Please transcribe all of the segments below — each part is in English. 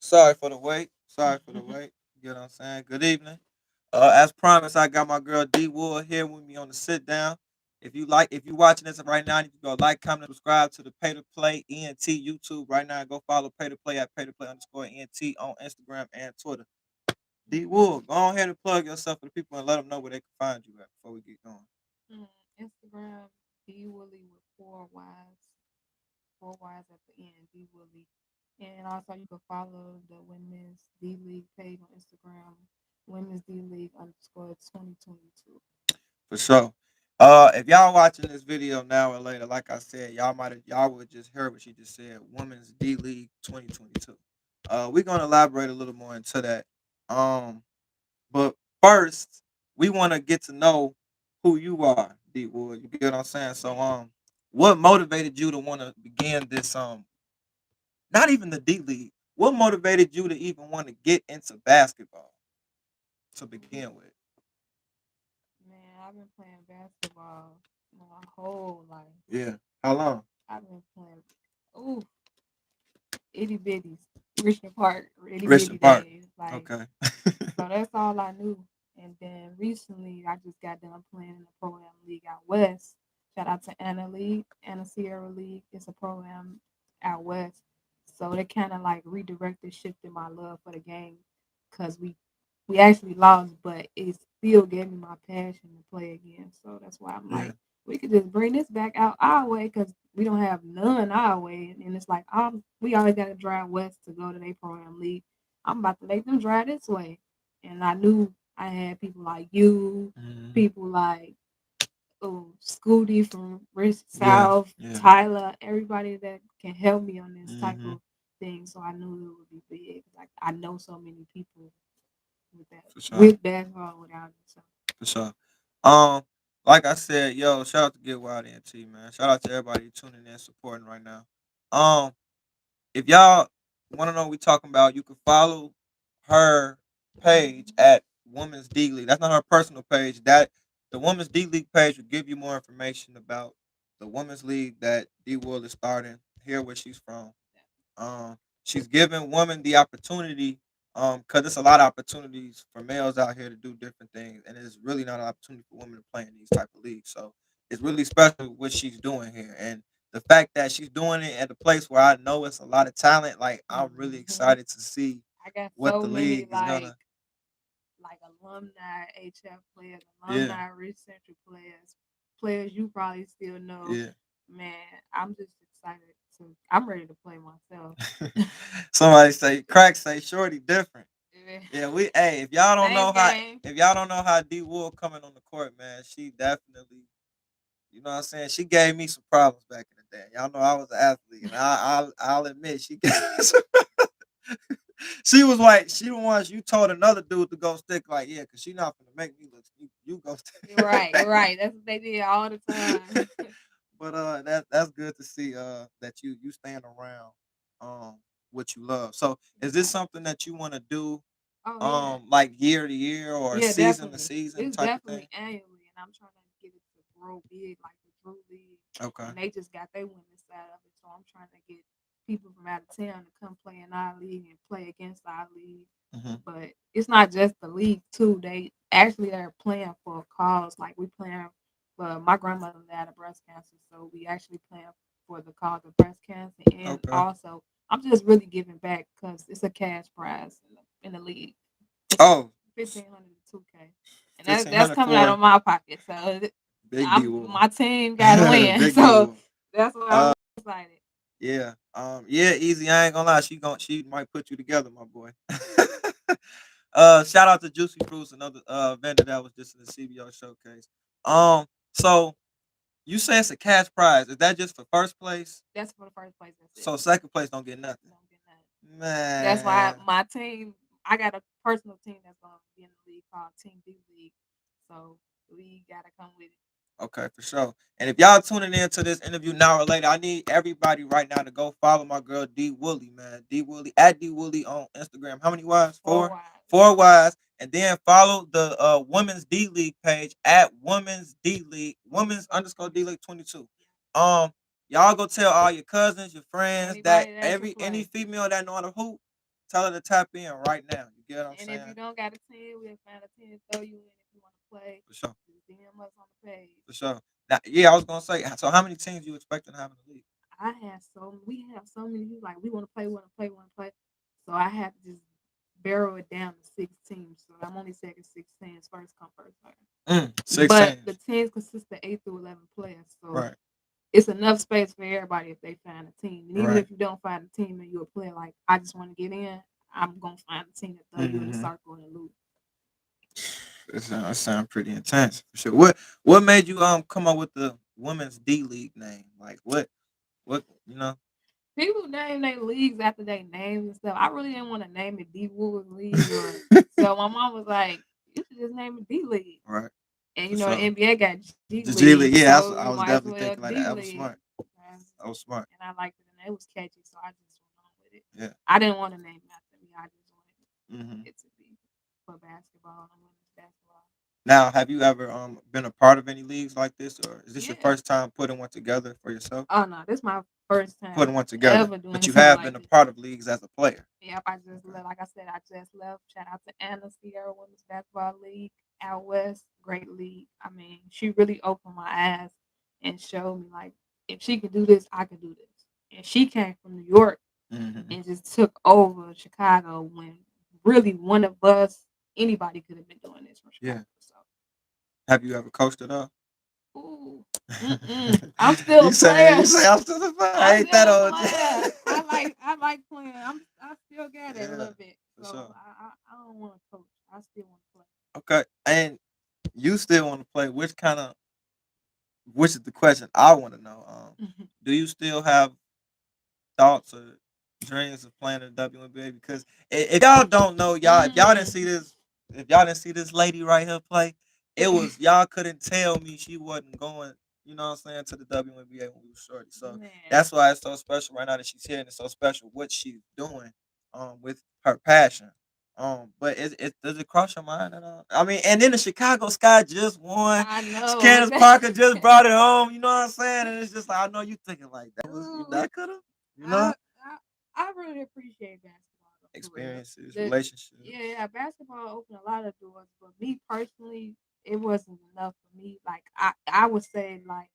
Sorry for the wait. Sorry for the wait. You know what I'm saying? Good evening. As promised, I got my girl D Wood here with me on the sit down. If you watching this right now, you can go like, comment, subscribe to the Pay to Play ENT YouTube right now. Go follow Pay to Play at Pay to Play underscore ENT on Instagram and Twitter. D Wood, go on ahead and plug yourself for the people and let them know where they can find you at before we get going. Instagram, D Willie with four Y's at the end, D Willie. And also you can follow the Women's D League page on Instagram, Women's D League underscore 2022. For sure. If y'all watching this video now or later, like I said, y'all would just heard what she just said. Women's D League 2022. We're gonna elaborate a little more into that. Um, but first, we want to get to know who you are, D Wood. You get what I'm saying? So, what motivated you to want to begin this? Not even the D League. What motivated you to even want to get into basketball to begin with? Man, I've been playing basketball my whole life. Yeah. How long? I've been playing, ooh, itty bitties, Richmond Park, itty bitty Richmond Park. days. Like, Okay. so that's all I knew. And then recently, I just got done playing in the pro-am league out west. Shout out to Anna League, Anna Sierra League. It's a pro-am out west. So they kind of like redirected, shifted my love for the game because we actually lost, but it still gave me my passion to play again. So that's why I'm Yeah. like, we could just bring this back out our way because we don't have none our way. And it's like, we always got to drive west to go to their pro-am league. I'm about to make them drive this way. And I knew I had people like you, Mhm. people like Scooty from Rich Yeah. South, Yeah. Tyler, everybody that can help me on this type Hmm. of thing. So I knew it would be big. Like I know so many people with that For sure. with basketball without it. So For sure. Um, like I said, yo, shout out to Get Wild NT, man. Shout out to everybody tuning in, supporting right now. Um, if y'all want to know what we talking about, you can follow her page at Women's D League. That's not her personal page. That the Women's D League page will give you more information about the women's league that D Wood is starting. Here where she's from. She's giving women the opportunity, because there's a lot of opportunities for males out here to do different things, and it's really not an opportunity for women to play in these type of leagues. So it's really special what she's doing here, and the fact that she's doing it at a place where I know it's a lot of talent. Like I'm really mhm. excited to see I got what so the many league is gonna. like alumni HF players, Yeah, alumni Rich Central players, players you probably still know. yeah. Man, I'm just excited to. I'm ready to play myself. Somebody say crack say shorty different. Yeah. Yeah, we hey, Same game. if y'all don't know how D Wood coming on the court, man, she definitely, you know what I'm saying? She gave me some problems back in the day. Y'all know I was an athlete, and I'll admit she gave me some she was like, she the one you told another dude to go stick like, yeah, cause she not gonna make me look. You go Right, stick. right. That's what they did all the time. But that's good to see that you stand around what you love. So is this Right. something that you want to do Oh yeah. like year to year or Yeah, season to definitely. season It's type of definitely thing? annually, and I'm trying to get it to grow big like the Drew League. Okay. And they just got their women's side of it, so I'm trying to get people from out of town to come play in our league and play against our league. Hmm. But it's not just the league too. They actually are playing for a cause. Like we playing for my grandmother died of breast cancer, so we actually playing for the cause of breast cancer. And Okay. also, I'm just really giving back because it's a cash prize in the league. It's Oh, 1,500 to 2K, and fifteen that's hundred coming out for of my pocket. So Big D I'm Wool. my team got to win. Big D So Wool. that's why I'm Uh, excited. yeah. Yeah, easy. I ain't gonna lie. She might put you together, my boy. Shout out to Juicy Fruits, another vendor that was just in the CBO showcase. So you say it's a cash prize. Is that just for first place? That's for the first place. That's it. So second place don't get nothing. Don't get nothing. That's why Man. my team. I got a personal team that's gonna be in the league called Team D League. So we gotta come with it. Okay, for sure. And if y'all tuning in to this interview now or later, I need everybody right now to go follow my girl D Wooly, man. D Wooly at D Wooly on Instagram. How many Y's? Four Four? wide. Four Y's. And then follow the Women's D League page at Women's D League, Women's Underscore underscore D 22. League 22. Um, y'all go tell all your cousins, your friends that Anybody that can any play. female that know how to hoop, tell her to tap in right now. You get what I'm And if you saying? don't got a team, we'll find a team to throw you in if you want to play. For sure. Just DM us on the page. For sure. Now, yeah, I was gonna say. So, how many teams you expecting to have in the league? We have so many people like we want to play, want to play, want to play. So I had to just barrel it down to 6 teams. So I'm only saying 6 teams, first come, first serve. Six But the teams. teams consist of 8 through 11 players. So Right. it's enough space for everybody if they find a team. And even Right. if you don't find a team and you're a player like I just want to get in, I'm gonna find a team to throw you in a Mm-hmm. circle and loop. That sounds pretty intense for sure. What made you come up with the women's D League name? Like what you know? People name their leagues after their names and stuff. I really didn't want to name it D Wood League or so my mom was like, you should just name it D League. Right. And For you know the sure. NBA got G The G League, League, yeah, so I you was might as definitely well thinking like that. D That was League. smart. That was smart. And I liked it and it was catchy, so I just went on with it. Yeah. I didn't want to name it after me. I just wanted Hmm. it to be for basketball and women's basketball. Now, have you ever been a part of any leagues like this, or is this your Yeah. first time putting one together for yourself? Oh no, this is my first Putting time one together, ever but doing you something have been like a this. part of leagues as a player. Yep, I just Okay. left. Like I said, I just left. Shout out to Anna Sierra Women's Basketball League out west. Great league. I mean, she really opened my eyes and showed me like if she could do this, I could do this. And she came from New York Hmm. and just took over Chicago when really one of us, anybody could have been doing this from Chicago. Yeah. So, Have you ever coached it up? ooh, I'm still a You player. say I'm still a player. I I'm ain't that still a old. player. I like playing. I still got it a Yeah, little bit. for So sure. I don't want to coach. I still want to play. Okay, and you still want to play? Which is the question I want to know. Do you still have thoughts or dreams of playing in the WNBA? Because if y'all don't know, if y'all didn't see Mm. this, if y'all didn't see this lady right here play, it was y'all couldn't tell me she wasn't going. You know what I'm saying, to the WNBA when we were shorty. So Man, that's why it's so special right now that she's here, and it's so special what she's doing, with her passion. But it does it cross your mind at all? I mean, and then the Chicago Sky just won. I know. Candace Parker just brought it home. You know what I'm saying? And it's just like I know you thinking like that was Ooh, that could have, you know, I, I I really appreciate basketball though, for real. experiences, The relationships. Yeah, basketball opened a lot of doors, but me personally, it wasn't enough for me. Like I would say like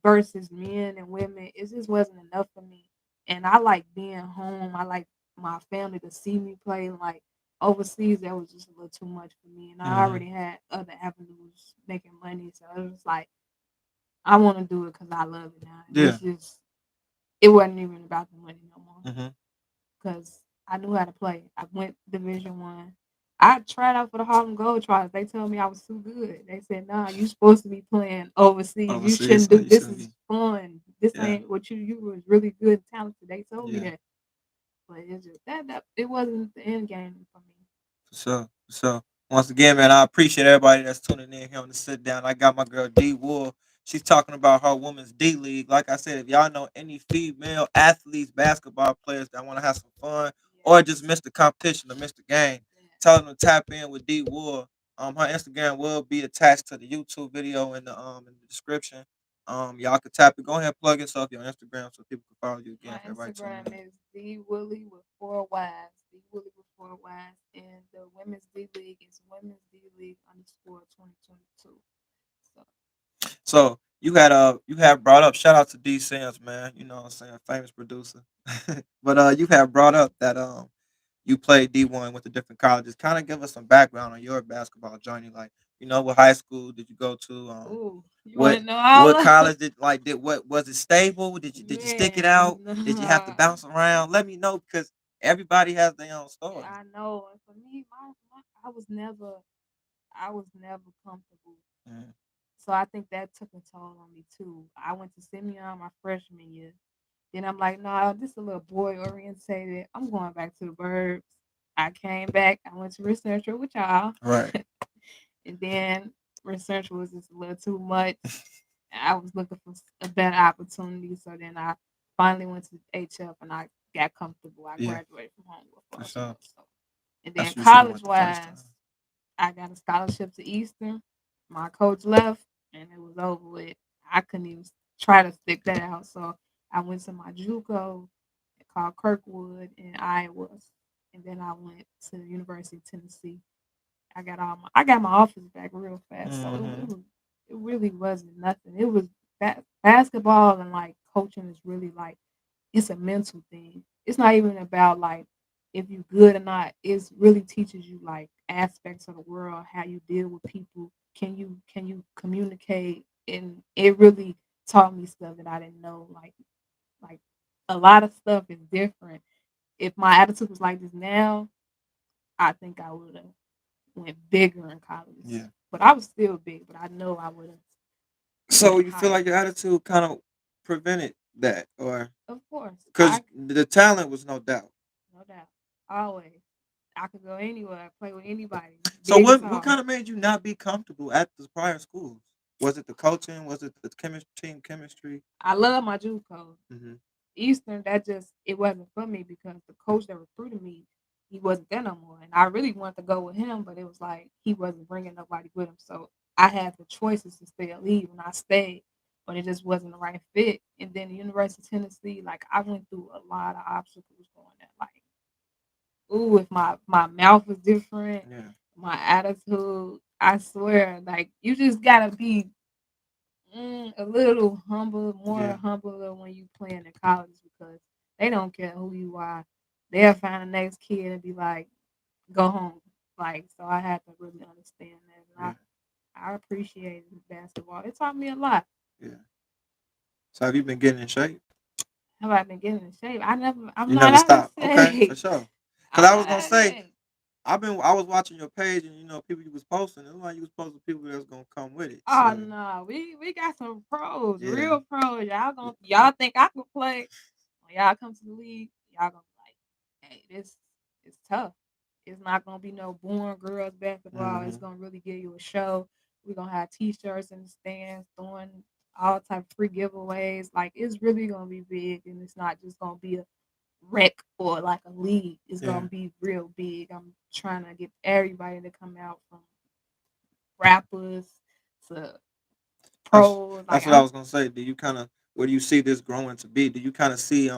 versus men and women, it just wasn't enough for me. And I like being home. I like my family to see me play. Like overseas, that was just a little too much for me. And I Hmm. already had other avenues making money, so it was like I want to do it because I love it now. And Yeah. it's just it wasn't even about the money no more Hmm. because I knew how to play. I went Division 1. I tried out for the Harlem Globetrotters. They told me I was too good. They said, "Nah, you supposed to be playing overseas. You Overseas, shouldn't so do you this. shouldn't Is be. fun. This Yeah. ain't what you was really good and talented." They told me Yeah. that, but it's just that it wasn't the end game for me. For sure. For sure. Once again, man, I appreciate everybody that's tuning in here on the sit down. I got my girl D Wool. She's talking about her women's D League. Like I said, if y'all know any female athletes, basketball players that want to have some fun or just miss the competition or miss the game, Yeah, tell them to tap in with D Wool. Her Instagram will be attached to the YouTube video in the description. Y'all can tap it. Go ahead, plug yourself your Instagram so people can follow you again. my If everybody tuning Instagram in. is D Willie with 4 Ys. D Willie with 4 Ys, and the women's D League is Women's D League underscore 2022. So So you have brought up, shout out to D Sims, man. You know what I'm saying, famous producer. But you have brought up that you played D1 with the different colleges. Kind of give us some background on your basketball journey. Like, what high school did you go to? ooh, you want What to know all what of college did what was it stable? Did you stick it out? man? Did you have to Nah, bounce around? Let me know because everybody has their own story. I know. And for me, I was never comfortable. Mm. So I think that took a toll on me too. I went to Simeon my freshman year. Then I'm like, nah, this is a little boy orientated. I'm going back to the burbs. I came back. I went to research with y'all, Right. and then research was just a little too much. I was looking for a better opportunity, so then I finally went to HF and I got comfortable. I Yeah, graduated from Homewood for Falls sure. Middle. So, and then That's you should have college went the first time. wise, I got a scholarship to Eastern. My coach left, and it was over with. I couldn't even try to stick that out, so I went to my JUCO called Kirkwood in Iowa. and then I went to the University of Tennessee. I got my office back real fast, so Mm-hmm. it really wasn't nothing. It was basketball and like coaching is really like it's a mental thing. It's not even about like if you good or not. It's really teaches you like aspects of the world, how you deal with people. Can you communicate? And it really taught me stuff that I didn't know. Like a lot of stuff is different. If my attitude was like this now, I think I would have went bigger in college. Yeah. But I was still big, but I know I would have So went you feel higher. like your attitude kind of prevented that, or Of course, because the talent was no doubt. no doubt, always. I could go anywhere, play with anybody, So big or what tall. kind of made you not be comfortable at the prior schools? Was it the coaching? Was it the team chemistry? I love my JUCO. Mm-hmm. Eastern, that just it wasn't for me because the coach that recruited me, he wasn't there no more, and I really wanted to go with him, but it was like he wasn't bringing nobody with him, so I had the choices to stay or leave, and I stayed, but it just wasn't the right fit. And then the University of Tennessee, like I went through a lot of obstacles going there, like ooh, if my mouth was different, Yeah. my attitude, I swear, like you just gotta be a little humble, more Yeah. humbler when you playing in college because they don't care who you are. They'll find the next kid and be like, "Go home." Like, so I had to really understand that, and Yeah. I appreciated basketball. It taught me a lot. Yeah. So have you been getting in shape? Have I been getting in shape? I'm You not never out of stop. Okay, for shape. sure. Cause I'm I was not gonna out of say shape. I was watching your page and people you was posting. It was like you was posting people that's gonna come with it. Oh So no, we got some pros, yeah. real pros. Y'all think I could play? When y'all come to the league, y'all gonna be like, hey, this is tough. It's not gonna be no boring girls basketball. It's Mm-hmm. gonna really give you a show. We're gonna have t-shirts in the stands, throwing all type of free giveaways. Like it's really gonna be big, and it's not just gonna be a rec or like a league. It's Yeah. gonna be real big. I'm trying to get everybody to come out from rappers to That's pros. Like that's what I I'm was gonna say. Do you kind of where do you see this growing to be? Do you kind of see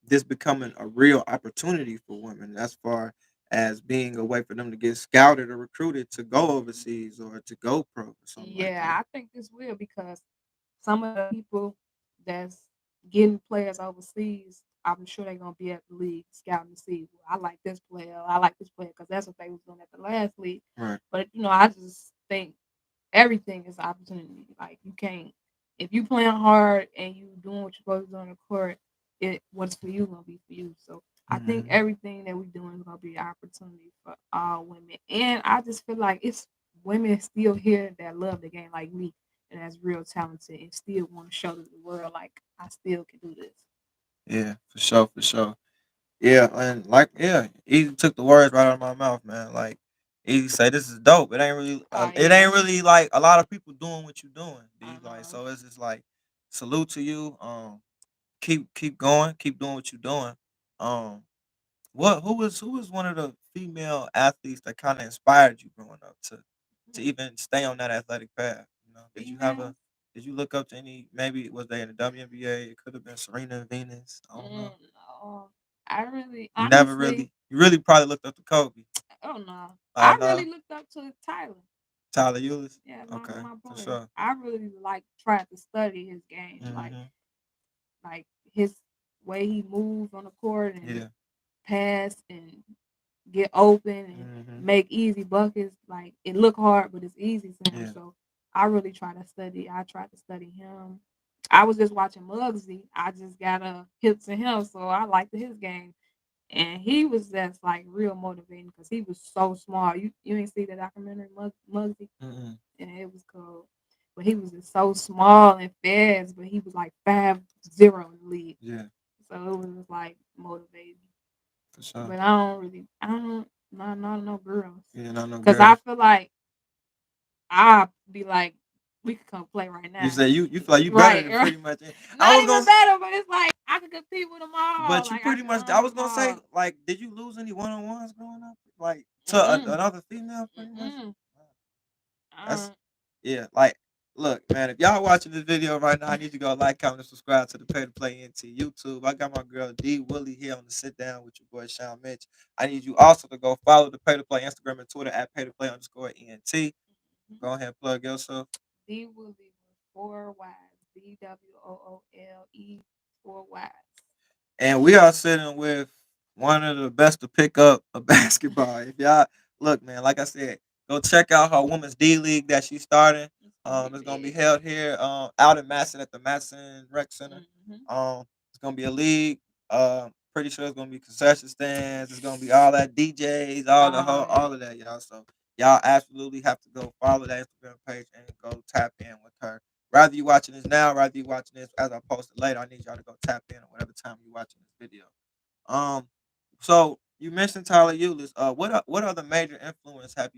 this becoming a real opportunity for women as far as being a way for them to get scouted or recruited to go overseas or to go pro or something like that? yeah, I think this will because some of the people that's getting players overseas, I'm sure they're gonna be at the league scouting to see. Well, I like this player because that's what they was doing at the last league. Right. But I just think everything is opportunity. Like you can't if you playing hard and you doing what you're supposed to do on the court, what's for you gonna be for you. So I think Mm-hmm. everything that we're doing is gonna be an opportunity for all women. And I just feel like it's women still here that love the game like me and that's real talented and still want to show to the world like I still can do this. Yeah, for sure, for sure. Yeah, and like he took the words right out of my mouth, man. Like he said, "This is dope." Oh It yeah. ain't really like a lot of people doing what you doing. D. Like Uh-huh. so, it's just like salute to you. Keep going, keep doing what you're doing. Um, what who was one of the female athletes that kind of inspired you growing up to even stay on that athletic path? Did you have Females. a did you look up to any? Maybe was they in the WNBA? It could have been Serena Venus. I don't know. No. I really You never honestly really, you really probably looked up to Kobe. oh no. Oh I no, really looked up to Tyler. Tyler Eulis. Yeah, Okay, my for boy. sure. I really like tried to study his game, Hmm. like his way he moved on the court and Yeah. pass and get open and Hmm. make easy buckets. Like it look hard, but it's easy to him. Yeah. So I really try to study. I tried to study him. I was just watching Muggsy. I just got a hip to him, so I liked his game. And he was just like real motivating because he was so small. You ain't see the documentary Muggsy, Hmm. and it was cool. But he was just so small and fast, but he was like 5'0" in the league. Yeah. So it was just like motivating. For sure. But I don't, not no girls. Yeah. Not no Cause I girls. feel like I'd be like, we could come play right You now. say you feel like you better Right, than right. pretty much. I Not was gonna, even better, but it's like I could compete with them all. but you Like I pretty could much. I run was them gonna say all. like, did you lose any 1-on-ones growing up? Like to Mm-mm, another female, pretty much. mm-mm. That's Uh, yeah. Like Look, man, if y'all watching this video right now, I need you to go like, comment, and subscribe to the Pay to Play NT YouTube. I got my girl D Willie here on the sit down with your boy Shawn Mitch. I need you also to go follow the Pay to Play Instagram and Twitter at pay-to-play_ENT. Go ahead and plug yourself. D Willie with 4 Y's. DWOOLE 4 Y's. And we are sitting with one of the best to pick up a basketball. If y'all look, man, like I said, go check out her women's D League that she's starting. It's gonna be held here out in Madison at the Madison Rec Center. It's gonna be a league. Pretty sure it's gonna be concession stands. It's gonna be all that DJs, all of that, y'all. So y'all absolutely have to go follow that Instagram page and go tap in with her. Rather you watching this now, rather you watching this as I post it later, I need y'all to go tap in at whatever time you're watching this video. Um, so you mentioned Tyler Eulis. What other major influencers have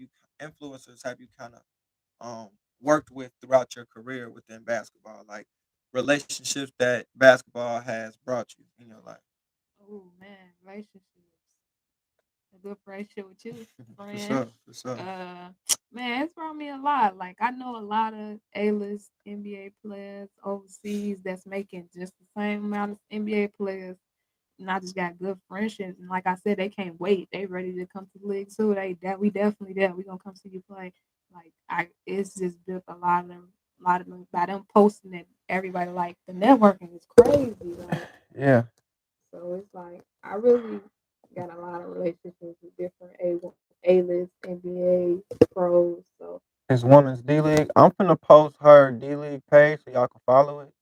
you kind of worked with throughout your career within basketball, like relationships that basketball has brought you in your life? Oh man, relationships. A good friendship with you, For friend. sure, for sure. Man, it's brought me a lot. Like I know a lot of A-list NBA players overseas that's making just the same amount of NBA players. And I just got good friendships. And like I said, they can't wait. They ready to come to the league too. We definitely there. We gonna come see you play. Like it's just built a lot of them by them posting it. Everybody like the networking is crazy. Like Yeah. so it's like I really got a lot of relationships with different A-list NBA pros. So It's Women's D League. I'm finna post her D League page so y'all can follow it.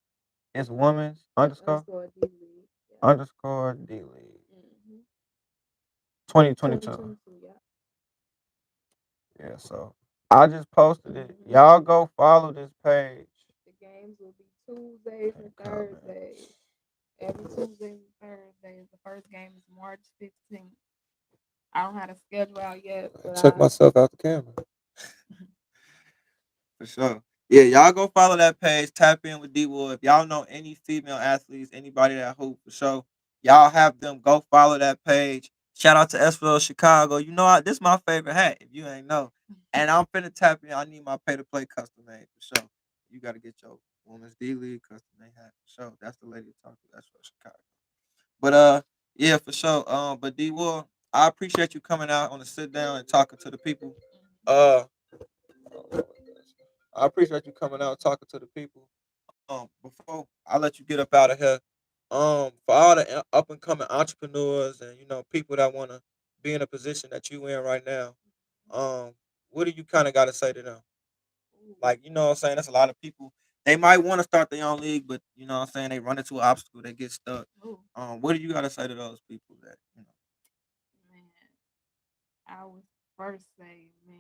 It's women's underscore D League. Yeah. underscore D League 2022. 2022, yeah. Yeah, so I just posted it. Y'all go follow this page. The games will be Tuesdays and Thursdays. Every Tuesday and Thursday. The first game is March 15th. I don't have a schedule out yet, but Check myself out the camera. For sure. Yeah, y'all go follow that page. Tap in with D Wood. If y'all know any female athletes, anybody that hoop for sure, y'all have them go follow that page. Shout out to SVL Chicago. You know, this is my favorite hat. If you ain't know, and I'm finna tap in. I need my pay to play custom made for sure. You got to get your women's D League custom made hat for sure. That's the lady to talk to. That's for Chicago. But yeah, for sure. But D Wood, I appreciate you coming out on the sit down and talking to the people. Uh, I appreciate you coming out and talking to the people. Before I let you get up out of here, for all the up and coming entrepreneurs and people that want to be in a position that you in right now, what do you kind of got to say to them? Like, what I'm saying, that's a lot of people. They might want to start their own league, but what I'm saying, they run into an obstacle, they get stuck. What do you got to say to those people that man, I would first say, man,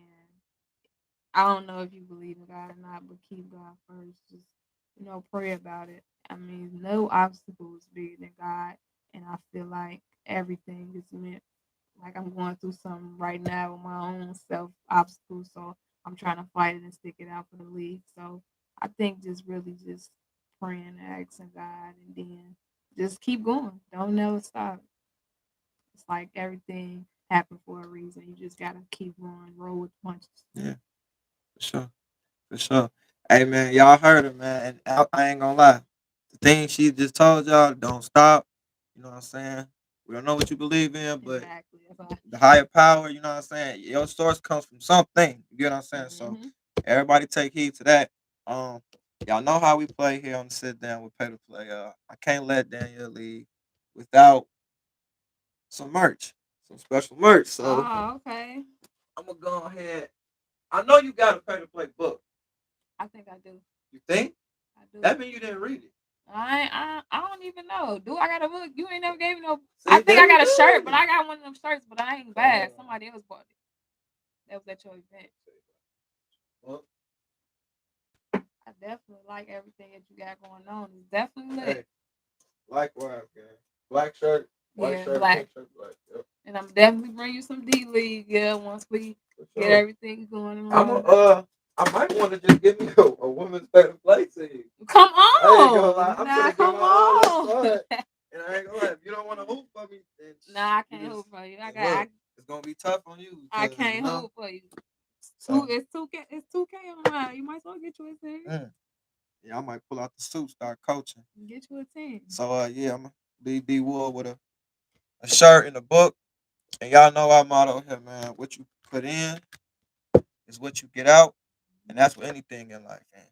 I don't know if you believe in God or not, but keep God first. Just pray about it. I mean, no obstacle is bigger than God, and I feel like everything is meant. Like I'm going through something right now with my own self obstacles, so I'm trying to fight it and stick it out for the league. So I think just really just praying and asking God, and then just keep going. Don't never stop. It's like everything happened for a reason. You just gotta keep going, roll with the punches. yeah, for sure. For sure. Hey man, y'all heard her, man. And I ain't gonna lie. The thing she just told y'all, don't stop. You know what I'm saying? We don't know what you believe in, but Exactly. the higher power, you know what I'm saying? Your source comes from something. You get what I'm saying? So everybody take heed to that. Um, y'all know how we play here on the sit down with Pay to Play. I can't let Daniel leave without some merch. Some special merch. So Okay. I'm gonna go ahead. I know you got a Pay to Play book. I think I do. You think? I do. That means you didn't read it. I don't even know. Do I got a book? You ain't never gave me no. See, I think I got a go. shirt, but I got one of them shirts, but I ain't bad. Somebody else bought it. That was at your event. Well, I definitely like everything that you got going on. It's definitely lit. hey, likewise, man. Black shirt, white shirt, black. pink shirt, black. Yep. And I'm definitely bring you some D League, once we get everything going on. I might want to just give me a women's favorite play team. Come on. I ain't gonna lie. I'm gonna come give my all on. this side. And I ain't gonna lie. If you don't want to hoop for me, then Nah, I can't hoop for you. it's gonna be tough on you. I can't hoop for you. It's 2K online. You might as well get you a team. Yeah, I might pull out the suit, start coaching. Get you a team. So yeah, I'm gonna be D Wood with a shirt and a book. And y'all know our motto here, man. What you put in is what you get out. And that's with anything in life, man.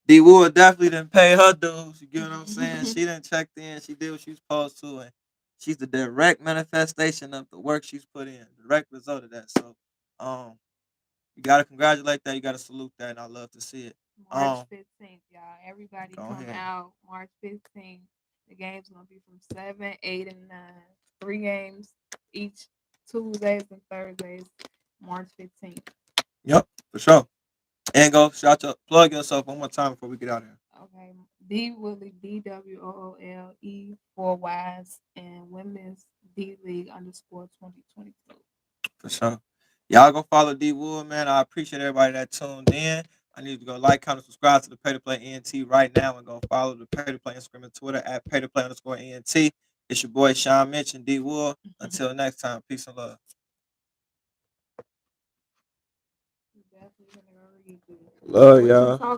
D Wood definitely didn't pay her dues. You get what I'm saying? She didn't check in. She did what she was supposed to, and she's the direct manifestation of the work she's put in. Direct result of that. So, um, you gotta congratulate that. You gotta salute that, and I love to see it. March 15th, y'all. Everybody Go come ahead. out March 15th. The game's gonna be from 7, 8, and 9. 3 games each Tuesdays and Thursdays. March 15th. Yep, for sure. And go plug yourself one more time before we get out of here. Okay. D Woodley, DWOOLE, 4 Ys, and Women's D League _2022. For sure. Y'all go follow D Wood, man. I appreciate everybody that tuned in. I need to go like, comment, subscribe to the Pay to Play ENT right now and go follow the Pay to Play Instagram and Twitter at Pay to Play _ENT. It's your boy Shawn Mitch and D Wood. Until next time, peace and love. Definitely gonna read this. Love What you y'all. talking